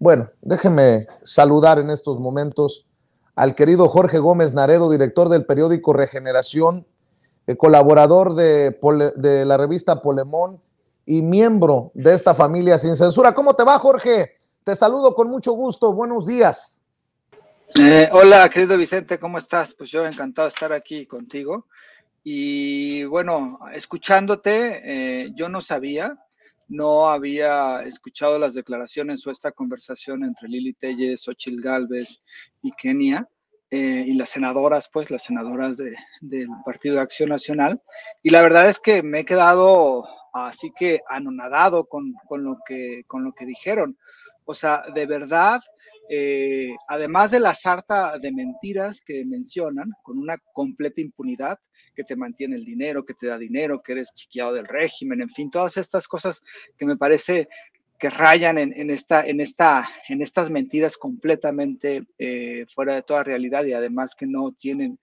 Bueno, déjeme saludar en estos momentos al querido Jorge Gómez Naredo, director del periódico Regeneración, colaborador de la revista Polemón y miembro de esta familia sin censura. ¿Cómo te va, Jorge? Te saludo con mucho gusto. Buenos días. Hola, querido Vicente, ¿cómo estás? Pues yo encantado de estar aquí contigo. Y bueno, escuchándote, yo no había escuchado las declaraciones o esta conversación entre Lili Téllez, Xóchitl Gálvez y Kenia, y las senadoras del Partido de Acción Nacional. Y la verdad es que me he quedado así que anonadado con lo que dijeron. O sea, de verdad, además de la sarta de mentiras que mencionan, con una completa impunidad, que te mantiene el dinero, que te da dinero, que eres chiqueado del régimen, en fin, todas estas cosas que me parece que rayan en estas mentiras completamente fuera de toda realidad y además que no tienen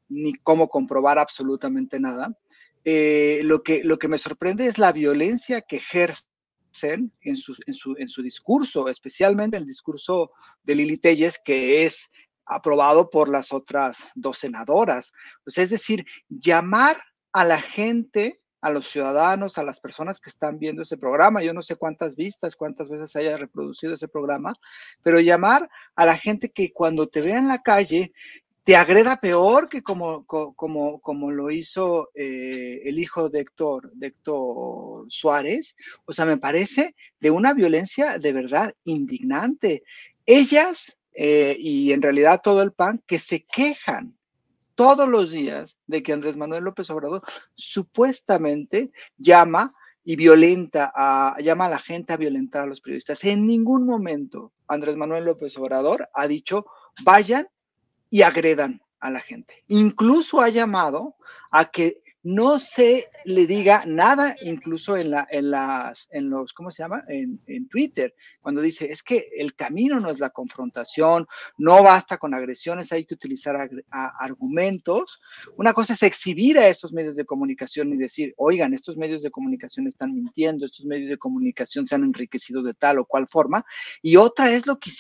ni cómo comprobar absolutamente nada. Lo que me sorprende es la violencia que ejercen en su discurso, especialmente el discurso de Lili Téllez, que es aprobado por las otras dos senadoras. Pues es decir, llamar a la gente, a los ciudadanos, a las personas que están viendo ese programa, yo no sé cuántas vistas, cuántas veces haya reproducido ese programa, pero llamar a la gente que cuando te vea en la calle te agreda peor que como lo hizo el hijo de Héctor Suárez. O sea, me parece de una violencia de verdad indignante. Ellas y en realidad todo el PAN que se quejan todos los días de que Andrés Manuel López Obrador supuestamente llama a la gente a violentar a los periodistas. En ningún momento Andrés Manuel López Obrador ha dicho vayan y agredan a la gente. Incluso ha llamado a que no se le diga nada, incluso en los, ¿cómo se llama? En Twitter, cuando dice, es que el camino no es la confrontación, no basta con agresiones, hay que utilizar argumentos. Una cosa es exhibir a estos medios de comunicación y decir, oigan, estos medios de comunicación están mintiendo, estos medios de comunicación se han enriquecido de tal o cual forma, y otra es lo que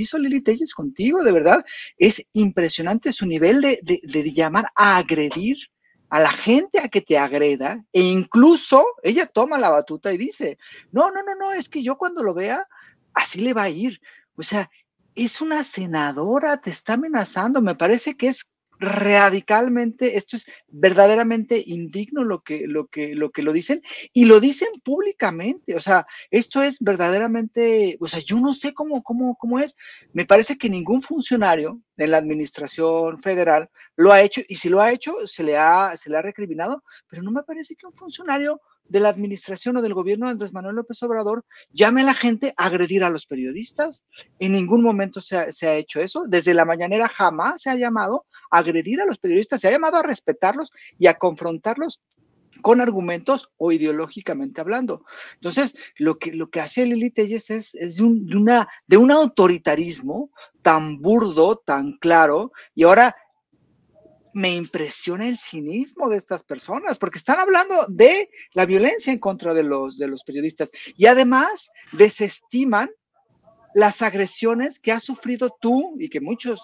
hizo Lili Téllez contigo, de verdad, es impresionante su nivel de llamar a agredir a la gente a que te agreda, e incluso ella toma la batuta y dice, no, es que yo cuando lo vea, así le va a ir. O sea, es una senadora, te está amenazando, me parece que es radicalmente, esto es verdaderamente indigno lo que lo dicen, y lo dicen públicamente. O sea, esto es verdaderamente, o sea, yo no sé cómo es. Me parece que ningún funcionario en la administración federal lo ha hecho, y si lo ha hecho, se le ha recriminado, pero no me parece que un funcionario de la administración o del gobierno de Andrés Manuel López Obrador llame a la gente a agredir a los periodistas. En ningún momento se ha hecho eso. Desde la mañanera jamás se ha llamado a agredir a los periodistas, se ha llamado a respetarlos y a confrontarlos con argumentos o ideológicamente hablando. Entonces, lo que hace Lili Téllez es de un autoritarismo tan burdo, tan claro, y ahora me impresiona el cinismo de estas personas, porque están hablando de la violencia en contra de los periodistas y además desestiman las agresiones que has sufrido tú y que muchos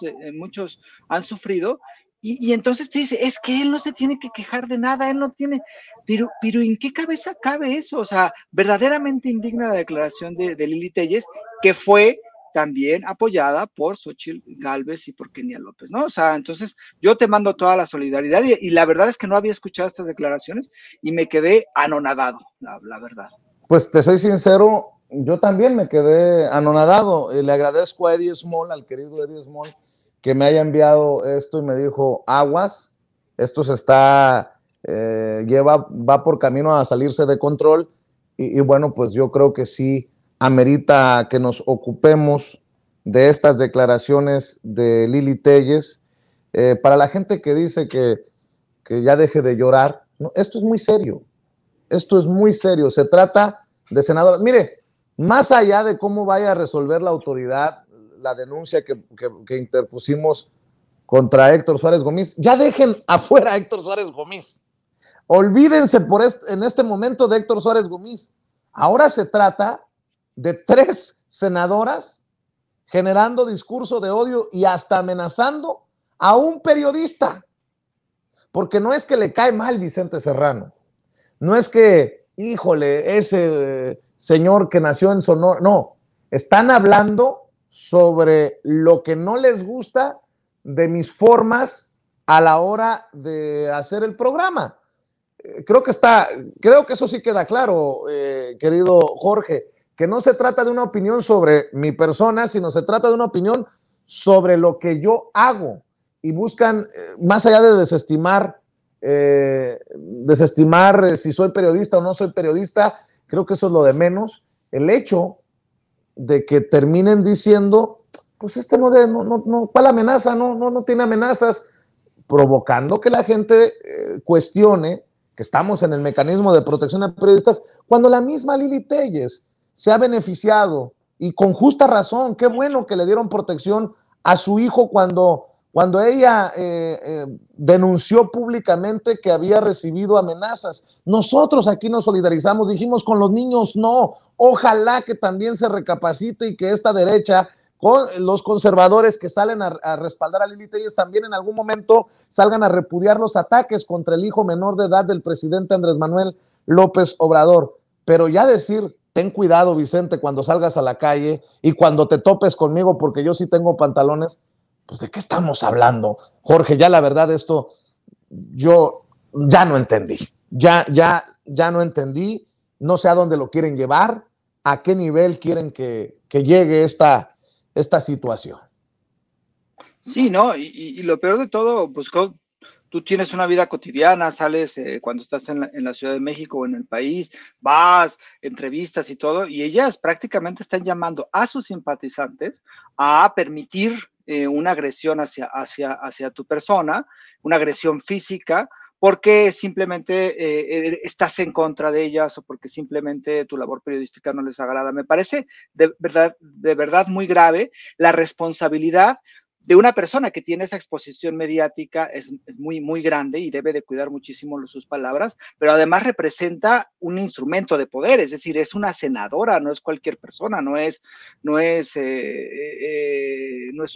han sufrido, y entonces te dice, es que él no se tiene que quejar de nada, él no tiene, pero ¿en qué cabeza cabe eso? O sea, verdaderamente indigna la declaración de Lili Téllez, que fue también apoyada por Xóchitl Gálvez y por Kenia López, ¿no? O sea, entonces yo te mando toda la solidaridad y la verdad es que no había escuchado estas declaraciones y me quedé anonadado, la verdad. Pues te soy sincero, yo también me quedé anonadado. Le agradezco a Eddie Small, al querido Eddie Small, que me haya enviado esto y me dijo, aguas, esto se está, va por camino a salirse de control, y bueno, pues yo creo que sí amerita que nos ocupemos de estas declaraciones de Lili Téllez. Para la gente que dice que ya deje de llorar, no, esto es muy serio. Esto es muy serio, se trata de senadoras. Mire, más allá de cómo vaya a resolver la autoridad la denuncia que interpusimos contra Héctor Suárez Gómez, ya dejen afuera a Héctor Suárez Gómez. Olvídense en este momento de Héctor Suárez Gómez. Ahora se trata de 3 senadoras generando discurso de odio y hasta amenazando a un periodista. Porque no es que le cae mal Vicente Serrano, no es que, híjole, ese señor que nació en Sonora, no, están hablando sobre lo que no les gusta de mis formas a la hora de hacer el programa. Creo que eso sí queda claro, querido Jorge, que no se trata de una opinión sobre mi persona, sino se trata de una opinión sobre lo que yo hago, y buscan, más allá de desestimar si soy periodista o no soy periodista, creo que eso es lo de menos. El hecho de que terminen diciendo, pues ¿cuál amenaza? No tiene amenazas, provocando que la gente cuestione que estamos en el mecanismo de protección de periodistas, cuando la misma Lili Téllez se ha beneficiado, y con justa razón. Qué bueno que le dieron protección a su hijo cuando ella denunció públicamente que había recibido amenazas. Nosotros aquí nos solidarizamos, dijimos con los niños no. Ojalá que también se recapacite y que esta derecha, con los conservadores que salen a respaldar a Lili Téllez, también en algún momento salgan a repudiar los ataques contra el hijo menor de edad del presidente Andrés Manuel López Obrador. Pero ya decir, ten cuidado, Vicente, cuando salgas a la calle y cuando te topes conmigo, porque yo sí tengo pantalones, pues ¿de qué estamos hablando? Jorge, ya la verdad esto yo ya no entendí, ya no entendí, no sé a dónde lo quieren llevar, a qué nivel quieren que llegue esta situación. Sí, ¿no? Y lo peor de todo, pues tú tienes una vida cotidiana, sales cuando estás en la Ciudad de México o en el país, vas, entrevistas y todo, y ellas prácticamente están llamando a sus simpatizantes a permitir una agresión hacia tu persona, una agresión física, porque simplemente estás en contra de ellas o porque simplemente tu labor periodística no les agrada. Me parece de verdad muy grave. La responsabilidad de una persona que tiene esa exposición mediática es muy, muy grande y debe de cuidar muchísimo sus palabras, pero además representa un instrumento de poder, es decir, es una senadora, no es cualquier persona, no es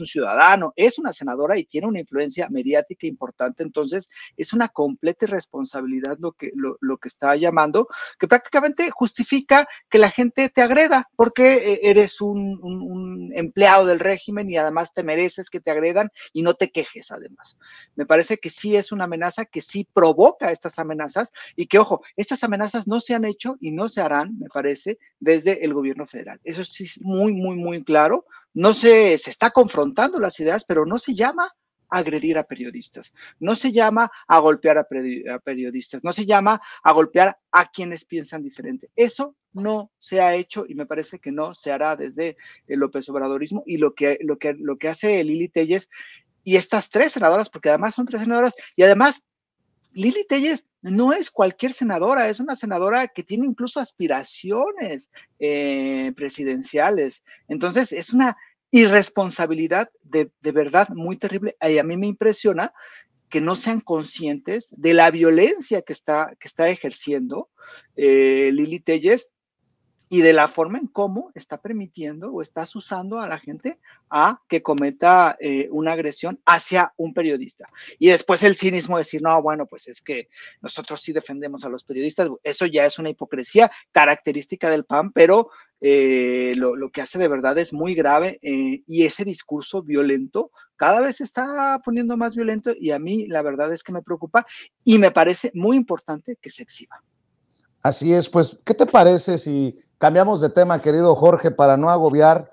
un ciudadano, es una senadora y tiene una influencia mediática importante. Entonces es una completa irresponsabilidad lo que está llamando, que prácticamente justifica que la gente te agreda porque eres un empleado del régimen y además te mereces que te agredan y no te quejes además. Me parece que sí es una amenaza, que sí provoca estas amenazas y que, ojo, estas amenazas no se han hecho y no se harán, me parece, desde el gobierno federal. Eso sí es muy, muy, muy claro. No se está confrontando las ideas, pero no se llama agredir a periodistas, no se llama a golpear a periodistas, no se llama a golpear a quienes piensan diferente. Eso no se ha hecho y me parece que no se hará desde el López Obradorismo. Y lo que hace Lili Téllez y estas tres senadoras, porque además son tres senadoras, y además Lili Téllez no es cualquier senadora, es una senadora que tiene incluso aspiraciones presidenciales. Entonces es una irresponsabilidad de verdad muy terrible. Y a mí me impresiona que no sean conscientes de la violencia que está ejerciendo Lili Téllez y de la forma en cómo está permitiendo o estás usando a la gente a que cometa una agresión hacia un periodista. Y después el cinismo de decir, no, bueno, pues es que nosotros sí defendemos a los periodistas. Eso ya es una hipocresía característica del PAN, pero lo que hace de verdad es muy grave y ese discurso violento cada vez se está poniendo más violento y a mí la verdad es que me preocupa y me parece muy importante que se exhiba. Así es, pues, ¿qué te parece si cambiamos de tema, querido Jorge, para no agobiar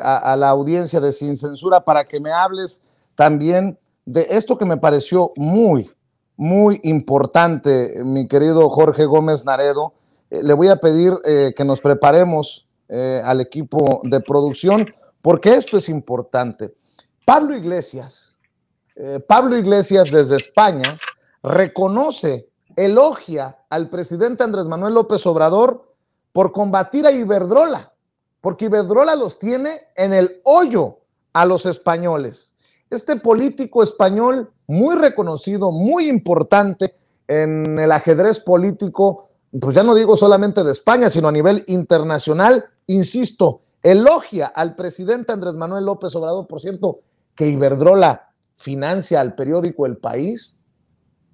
a la audiencia de Sin Censura, para que me hables también de esto que me pareció muy, muy importante, mi querido Jorge Gómez Naredo? Le voy a pedir que nos preparemos al equipo de producción, porque esto es importante. Pablo Iglesias desde España reconoce, elogia al presidente Andrés Manuel López Obrador por combatir a Iberdrola, porque Iberdrola los tiene en el hoyo a los españoles. Este político español muy reconocido, muy importante en el ajedrez político, pues ya no digo solamente de España, sino a nivel internacional, insisto, elogia al presidente Andrés Manuel López Obrador, por cierto, que Iberdrola financia al periódico El País.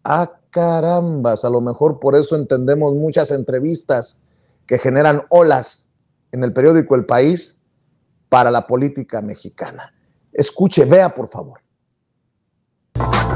Ah, carambas, a lo mejor por eso entendemos muchas entrevistas que generan olas en el periódico El País para la política mexicana. Escuche, vea por favor.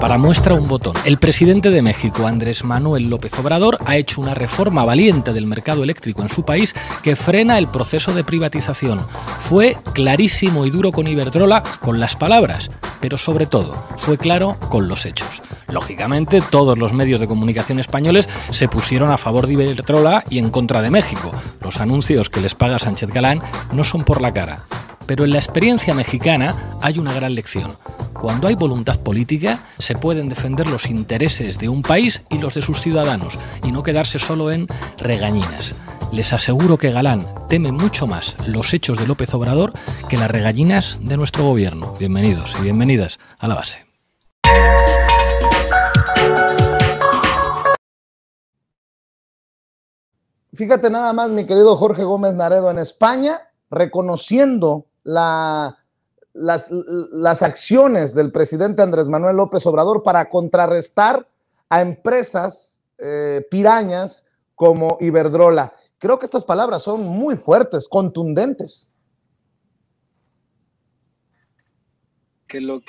Para muestra un botón, el presidente de México, Andrés Manuel López Obrador, ha hecho una reforma valiente del mercado eléctrico en su país que frena el proceso de privatización. Fue clarísimo y duro con Iberdrola con las palabras, pero sobre todo fue claro con los hechos. Lógicamente, todos los medios de comunicación españoles se pusieron a favor de Iberdrola y en contra de México. Los anuncios que les paga Sánchez Galán no son por la cara. Pero en la experiencia mexicana hay una gran lección. Cuando hay voluntad política, se pueden defender los intereses de un país y los de sus ciudadanos, y no quedarse solo en regañinas. Les aseguro que Galán teme mucho más los hechos de López Obrador que las regañinas de nuestro gobierno. Bienvenidos y bienvenidas a La Base. Fíjate nada más, mi querido Jorge Gómez Naredo, en España, reconociendo las acciones del presidente Andrés Manuel López Obrador para contrarrestar a empresas pirañas como Iberdrola. Creo que estas palabras son muy fuertes, contundentes. Que lo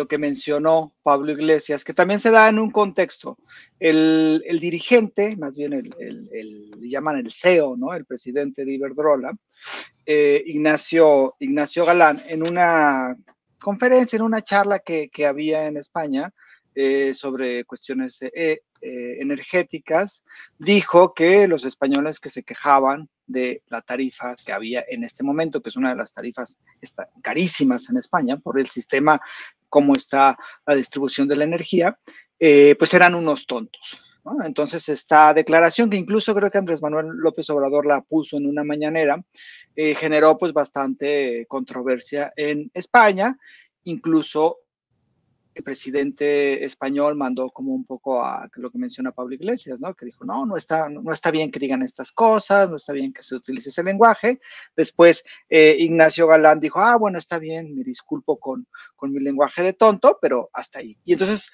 que mencionó Pablo Iglesias, que también se da en un contexto. El dirigente, más bien le llaman el CEO, ¿no? El presidente de Iberdrola, Ignacio Galán, en una conferencia, en una charla que había en España sobre cuestiones energéticas, dijo que los españoles que se quejaban de la tarifa que había en este momento, que es una de las tarifas carísimas en España por el sistema, cómo está la distribución de la energía, pues eran unos tontos, ¿no? Entonces esta declaración, que incluso creo que Andrés Manuel López Obrador la puso en una mañanera, generó pues bastante controversia en España. Incluso el presidente español mandó como un poco a lo que menciona Pablo Iglesias, ¿no? Que dijo, no está bien que digan estas cosas, no está bien que se utilice ese lenguaje. Después Ignacio Galán dijo, bueno, está bien, me disculpo con mi lenguaje de tonto, pero hasta ahí. Y entonces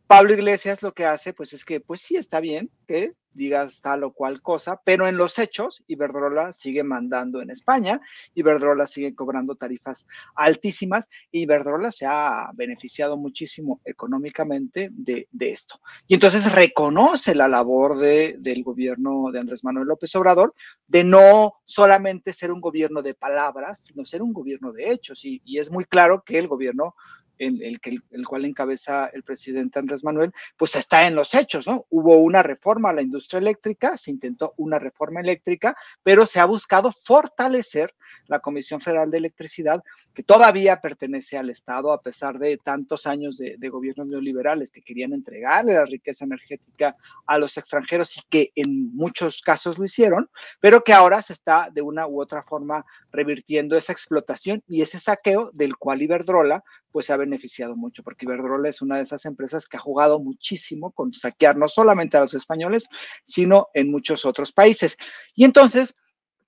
Pablo Iglesias lo que hace, pues es que, pues sí, está bien que digas tal o cual cosa, pero en los hechos, Iberdrola sigue mandando en España, Iberdrola sigue cobrando tarifas altísimas, y Iberdrola se ha beneficiado muchísimo económicamente de esto. Y entonces reconoce la labor del gobierno de Andrés Manuel López Obrador de no solamente ser un gobierno de palabras, sino ser un gobierno de hechos, y es muy claro que el gobierno el cual encabeza el presidente Andrés Manuel, pues está en los hechos, ¿no? Hubo una reforma a la industria eléctrica, se intentó una reforma eléctrica, pero se ha buscado fortalecer la Comisión Federal de Electricidad, que todavía pertenece al Estado, a pesar de tantos años de gobiernos neoliberales que querían entregarle la riqueza energética a los extranjeros y que en muchos casos lo hicieron, pero que ahora se está de una u otra forma revirtiendo esa explotación y ese saqueo del cual Iberdrola pues se ha beneficiado mucho, porque Iberdrola es una de esas empresas que ha jugado muchísimo con saquear no solamente a los españoles, sino en muchos otros países. Y entonces,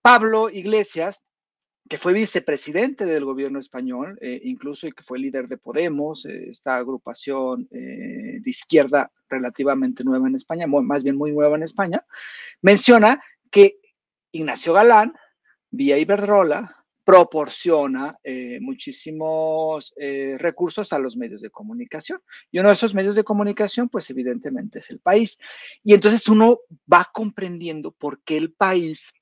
Pablo Iglesias, que fue vicepresidente del gobierno español, incluso, y que fue líder de Podemos, esta agrupación de izquierda relativamente nueva en España, más bien muy nueva en España, menciona que Ignacio Galán, vía Iberdrola, proporciona muchísimos recursos a los medios de comunicación. Y uno de esos medios de comunicación, pues evidentemente es El País. Y entonces uno va comprendiendo por qué El País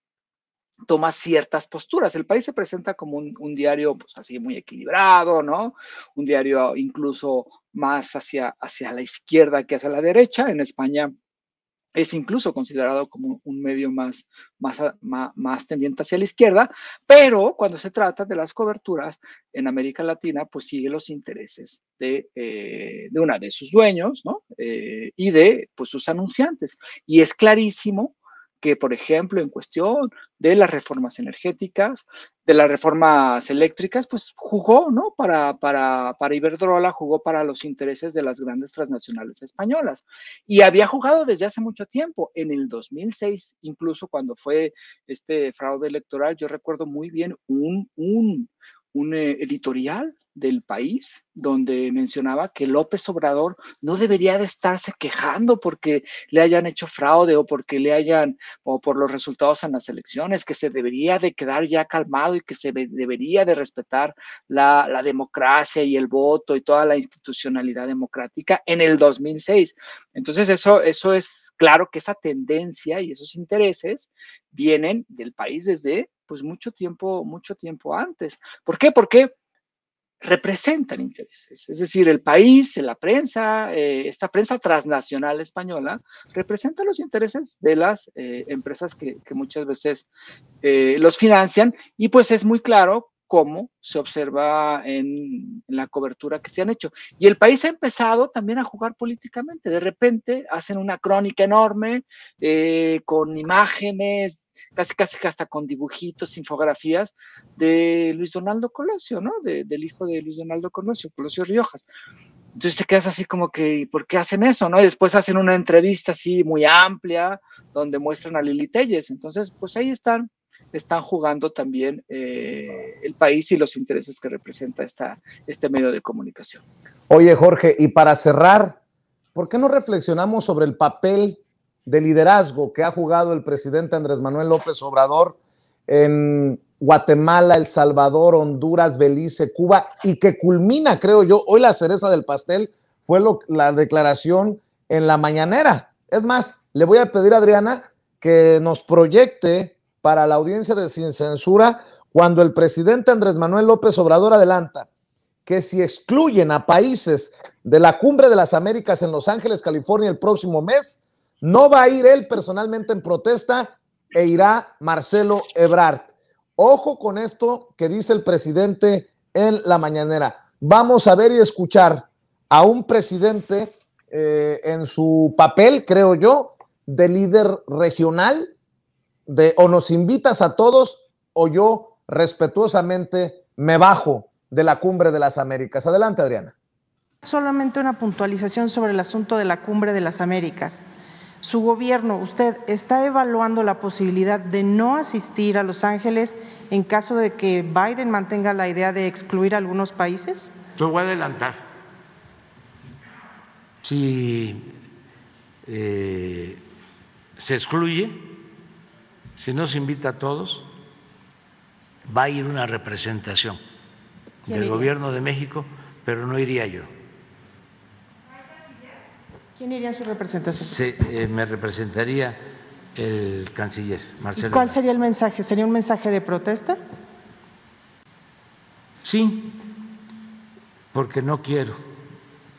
toma ciertas posturas. El País se presenta como un diario, pues así muy equilibrado, ¿no? Un diario incluso más hacia la izquierda que hacia la derecha. En España es incluso considerado como un medio más tendiente hacia la izquierda, pero cuando se trata de las coberturas en América Latina, pues sigue los intereses de una de sus dueños, ¿no? Y de pues, sus anunciantes. Y es clarísimo que, por ejemplo, en cuestión de las reformas energéticas, de las reformas eléctricas, pues jugó, ¿no? Para Iberdrola, jugó para los intereses de las grandes transnacionales españolas. Y había jugado desde hace mucho tiempo. En el 2006, incluso cuando fue este fraude electoral, yo recuerdo muy bien un editorial del País donde mencionaba que López Obrador no debería de estarse quejando porque le hayan hecho fraude o porque o por los resultados en las elecciones, que se debería de quedar ya calmado y que se debería de respetar la democracia y el voto y toda la institucionalidad democrática en el 2006. Entonces eso es claro que esa tendencia y esos intereses vienen del país desde pues mucho tiempo antes. ¿Por qué? Porque representan intereses. Es decir, el país, la prensa, esta prensa transnacional española, representa los intereses de las empresas que muchas veces los financian y pues es muy claro cómo se observa en la cobertura que se han hecho. Y el país ha empezado también a jugar políticamente. De repente hacen una crónica enorme con imágenes, casi hasta con dibujitos, infografías de Luis Donaldo Colosio, ¿no? Del hijo de Luis Donaldo Colosio, Colosio Riojas. Entonces te quedas así como que, ¿por qué hacen eso, no? Y después hacen una entrevista así muy amplia donde muestran a Lili Telles. Entonces, pues ahí están jugando también el país y los intereses que representa este medio de comunicación. Oye, Jorge, y para cerrar, ¿por qué no reflexionamos sobre el papel de liderazgo que ha jugado el presidente Andrés Manuel López Obrador en Guatemala, El Salvador, Honduras, Belice, Cuba, y que culmina, creo yo, hoy la cereza del pastel fue la declaración en la mañanera? Es más, le voy a pedir a Adriana que nos proyecte para la audiencia de Sin Censura cuando el presidente Andrés Manuel López Obrador adelanta que si excluyen a países de la Cumbre de las Américas en Los Ángeles, California, el próximo mes, no va a ir él personalmente en protesta e irá Marcelo Ebrard. Ojo con esto que dice el presidente en la mañanera. Vamos a ver y escuchar a un presidente en su papel, creo yo, de líder regional, o nos invitas a todos o yo respetuosamente me bajo de la Cumbre de las Américas. Adelante, Adriana. Solamente una puntualización sobre el asunto de la Cumbre de las Américas. Su gobierno, ¿usted está evaluando la posibilidad de no asistir a Los Ángeles en caso de que Biden mantenga la idea de excluir a algunos países? Yo voy a adelantar. Si se excluye, si no se invita a todos, va a ir una representación del gobierno de México, pero no iría yo. ¿Quién iría en su representación? Me representaría el canciller, Marcelo. ¿Y cuál sería el mensaje? ¿Sería un mensaje de protesta? Sí, porque no quiero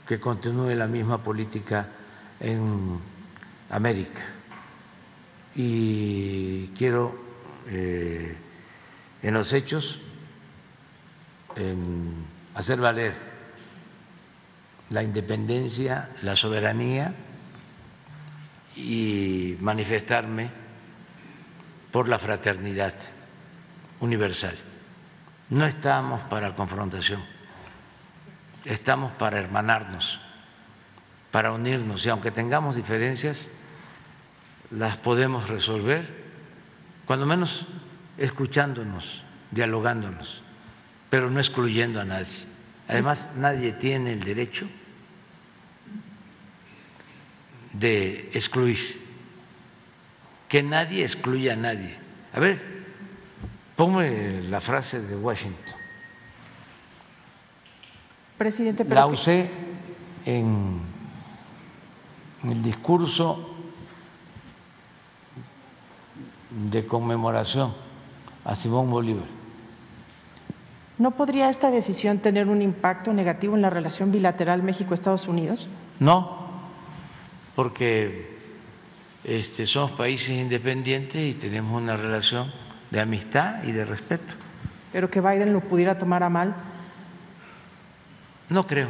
que continúe la misma política en América y quiero en los hechos hacer valer la independencia, la soberanía y manifestarme por la fraternidad universal. No estamos para confrontación, estamos para hermanarnos, para unirnos, y aunque tengamos diferencias, las podemos resolver, cuando menos escuchándonos, dialogándonos, pero no excluyendo a nadie. Además, nadie tiene el derecho de excluir, que nadie excluya a nadie. A ver, ponme la frase de Washington. Presidente, pero la usé en el discurso de conmemoración a Simón Bolívar. ¿No podría esta decisión tener un impacto negativo en la relación bilateral México-Estados Unidos? No, porque somos países independientes y tenemos una relación de amistad y de respeto. ¿Pero que Biden lo pudiera tomar a mal? No creo.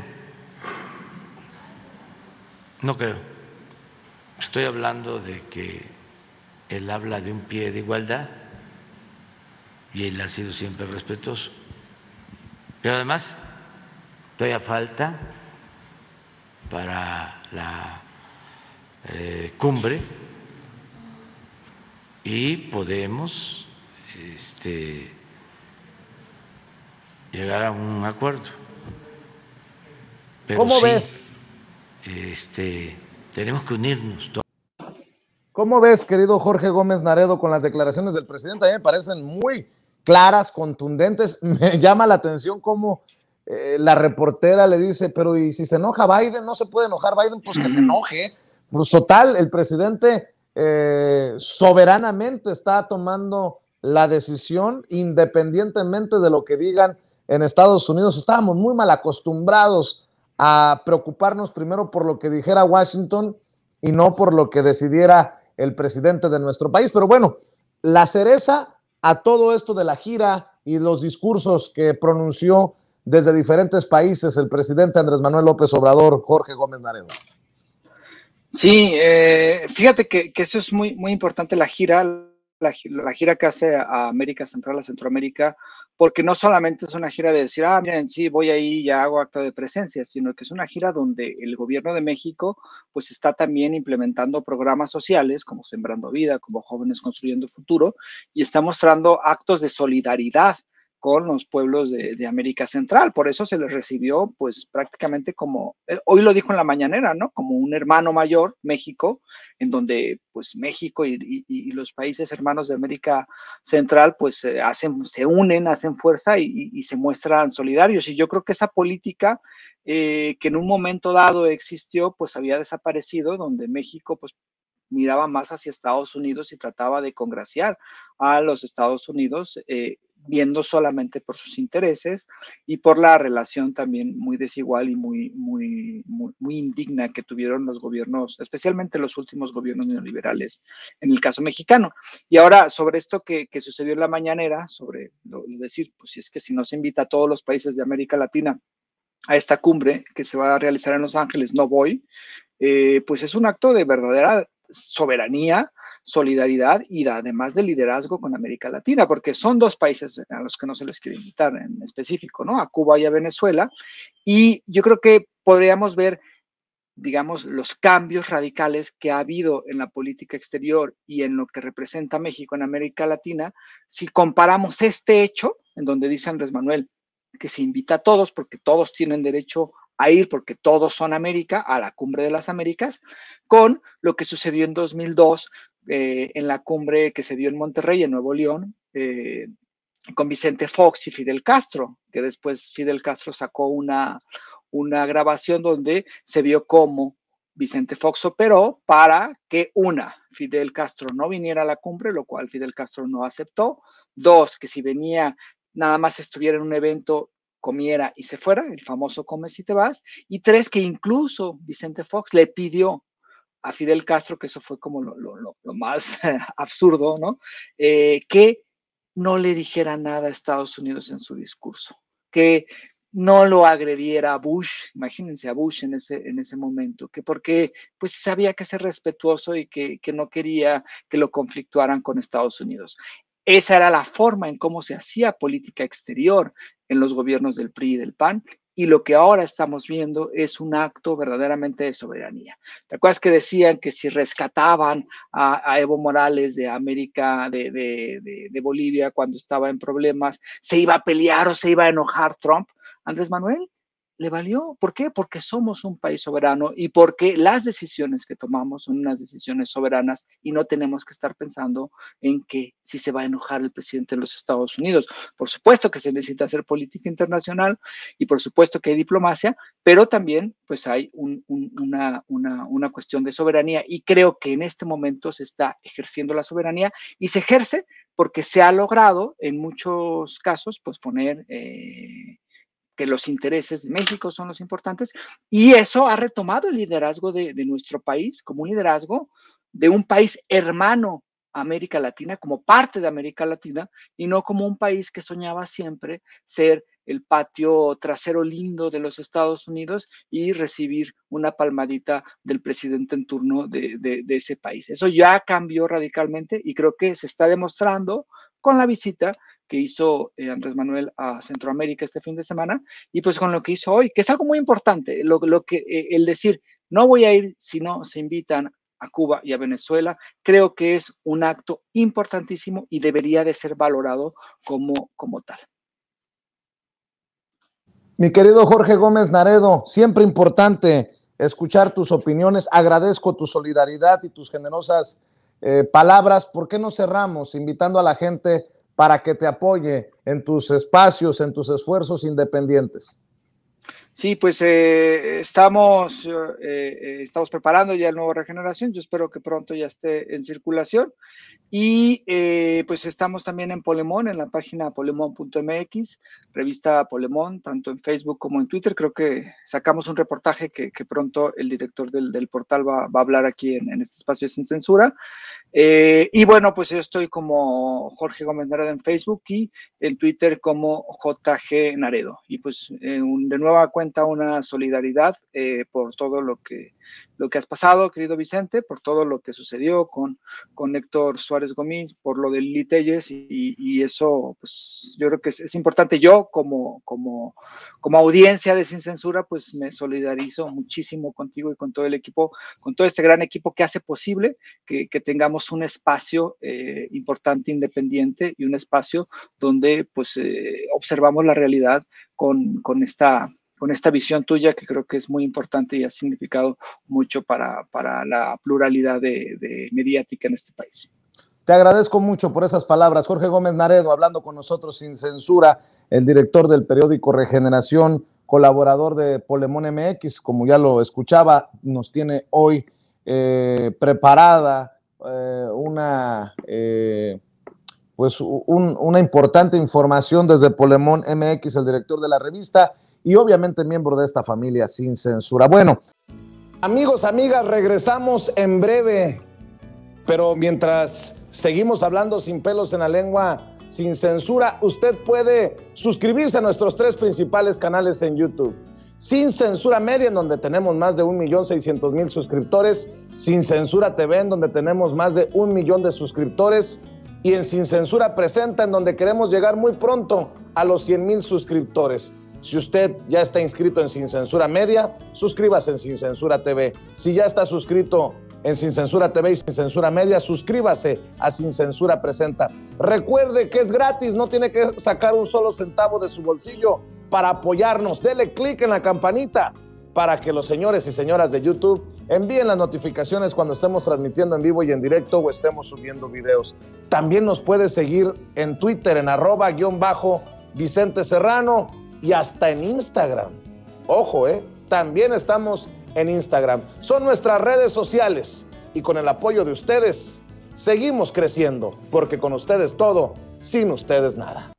No creo. Estoy hablando de que él habla de un pie de igualdad y él ha sido siempre respetuoso. Pero además, todavía falta para la cumbre y podemos llegar a un acuerdo. Pero ¿Cómo sí, ves? Tenemos que unirnos. ¿Cómo ves, querido Jorge Gómez Naredo, con las declaraciones del presidente? A mí me parecen muy claras, contundentes. Me llama la atención cómo la reportera le dice, pero ¿y si se enoja Biden? No se puede enojar Biden, pues que se enoje. Pues total, el presidente soberanamente está tomando la decisión independientemente de lo que digan en Estados Unidos. Estábamos muy mal acostumbrados a preocuparnos primero por lo que dijera Washington y no por lo que decidiera el presidente de nuestro país. Pero bueno, la cereza a todo esto de la gira y los discursos que pronunció desde diferentes países el presidente Andrés Manuel López Obrador, Jorge Gómez Naredo. Sí, fíjate que eso es muy, muy importante, la gira que hace a América Central, a Centroamérica, porque no solamente es una gira de decir, miren, sí, voy ahí y ya hago acto de presencia, sino que es una gira donde el gobierno de México pues está también implementando programas sociales como Sembrando Vida, como Jóvenes Construyendo Futuro, y está mostrando actos de solidaridad con los pueblos de América Central. Por eso se les recibió, pues prácticamente como, hoy lo dijo en la mañanera, ¿no? Como un hermano mayor, México, en donde pues México y los países hermanos de América Central pues se unen, hacen fuerza y se muestran solidarios. Y yo creo que esa política que en un momento dado existió, pues había desaparecido, donde México pues miraba más hacia Estados Unidos y trataba de congraciar a los Estados Unidos, viendo solamente por sus intereses y por la relación también muy desigual y muy indigna que tuvieron los gobiernos, especialmente los últimos gobiernos neoliberales en el caso mexicano. Y ahora, sobre esto que sucedió en la mañanera, sobre lo decir, pues si es que si no se invita a todos los países de América Latina a esta cumbre que se va a realizar en Los Ángeles, no voy, pues es un acto de verdadera soberanía, solidaridad y además de liderazgo con América Latina, porque son dos países a los que no se les quiere invitar en específico, ¿no? A Cuba y a Venezuela. Y yo creo que podríamos ver, digamos, los cambios radicales que ha habido en la política exterior y en lo que representa México en América Latina, si comparamos este hecho, en donde dice Andrés Manuel que se invita a todos porque todos tienen derecho a ir porque todos son América, a la Cumbre de las Américas, con lo que sucedió en 2002 en la cumbre que se dio en Monterrey, en Nuevo León, con Vicente Fox y Fidel Castro, que después Fidel Castro sacó una grabación donde se vio cómo Vicente Fox operó para que, Fidel Castro no viniera a la cumbre, lo cual Fidel Castro no aceptó. Dos, que si venía, nada más estuviera en un evento, comiera y se fuera, el famoso comes y te vas. Y tres, que incluso Vicente Fox le pidió a Fidel Castro, que eso fue como lo más absurdo, ¿no? Que no le dijera nada a Estados Unidos en su discurso, que no lo agrediera a Bush, imagínense a Bush en ese momento, que porque pues sabía que ser respetuoso y que no quería que lo conflictuaran con Estados Unidos. Esa era la forma en cómo se hacía política exterior en los gobiernos del PRI y del PAN, y lo que ahora estamos viendo es un acto verdaderamente de soberanía. ¿Te acuerdas que decían que si rescataban a Evo Morales de América, de Bolivia, cuando estaba en problemas, se iba a pelear o se iba a enojar Trump? Andrés Manuel le valió. ¿Por qué? Porque somos un país soberano y porque las decisiones que tomamos son unas decisiones soberanas y no tenemos que estar pensando en que si se va a enojar el presidente de los Estados Unidos. Por supuesto que se necesita hacer política internacional y por supuesto que hay diplomacia, pero también pues hay una cuestión de soberanía y creo que en este momento se está ejerciendo la soberanía y se ejerce porque se ha logrado en muchos casos pues poner que los intereses de México son los importantes, y eso ha retomado el liderazgo de nuestro país como un liderazgo de un país hermano a América Latina como parte de América Latina y no como un país que soñaba siempre ser el patio trasero lindo de los Estados Unidos y recibir una palmadita del presidente en turno de ese país. Eso ya cambió radicalmente y creo que se está demostrando con la visita que hizo Andrés Manuel a Centroamérica este fin de semana y pues con lo que hizo hoy, que es algo muy importante, el decir, no voy a ir si no se invitan a Cuba y a Venezuela, creo que es un acto importantísimo y debería de ser valorado como tal. Mi querido Jorge Gómez Naredo, siempre importante escuchar tus opiniones. Agradezco tu solidaridad y tus generosas palabras. ¿Por qué no cerramos invitando a la gente para que te apoye en tus espacios, en tus esfuerzos independientes? Sí, pues estamos preparando ya el nuevo Regeneración. Yo espero que pronto ya esté en circulación. Y pues estamos también en Polemón, en la página polemón.mx, revista Polemón, tanto en Facebook como en Twitter. Creo que sacamos un reportaje que pronto el director del portal va a hablar aquí en este espacio Sin Censura. Y bueno, pues yo estoy como Jorge Gómez Naredo en Facebook y en Twitter como JG Naredo. Y pues de nueva cuenta una solidaridad por todo lo que has pasado, querido Vicente, por todo lo que sucedió con Héctor Suárez Gómez, por lo de Lili Telles y eso, pues yo creo que es importante. Yo como audiencia de Sin Censura, pues me solidarizo muchísimo contigo y con todo el equipo, con todo este gran equipo que hace posible que tengamos un espacio importante, independiente y un espacio donde pues observamos la realidad con esta visión tuya que creo que es muy importante y ha significado mucho para la pluralidad de mediática en este país. Te agradezco mucho por esas palabras. Jorge Gómez Naredo, hablando con nosotros Sin Censura, el director del periódico Regeneración, colaborador de Polemón MX, como ya lo escuchaba, nos tiene hoy preparada una importante información desde Polemón MX, el director de la revista y obviamente miembro de esta familia Sin Censura. Bueno, amigos, amigas, regresamos en breve, pero mientras seguimos hablando sin pelos en la lengua, Sin Censura, usted puede suscribirse a nuestros 3 principales canales en YouTube. Sin Censura Media, en donde tenemos más de 1,600,000 suscriptores, Sin Censura TV, en donde tenemos más de 1 millón de suscriptores, y en Sin Censura Presenta, en donde queremos llegar muy pronto a los 100,000 suscriptores. Si usted ya está inscrito en Sin Censura Media, suscríbase en Sin Censura TV. Si ya está suscrito en Sin Censura TV y Sin Censura Media, suscríbase a Sin Censura Presenta. Recuerde que es gratis, no tiene que sacar un solo centavo de su bolsillo para apoyarnos. Dele clic en la campanita para que los señores y señoras de YouTube envíen las notificaciones cuando estemos transmitiendo en vivo y en directo o estemos subiendo videos. También nos puede seguir en Twitter en @_Vicente Serrano y hasta en Instagram. Ojo, también estamos en Instagram. Son nuestras redes sociales y con el apoyo de ustedes seguimos creciendo, porque con ustedes todo, sin ustedes nada.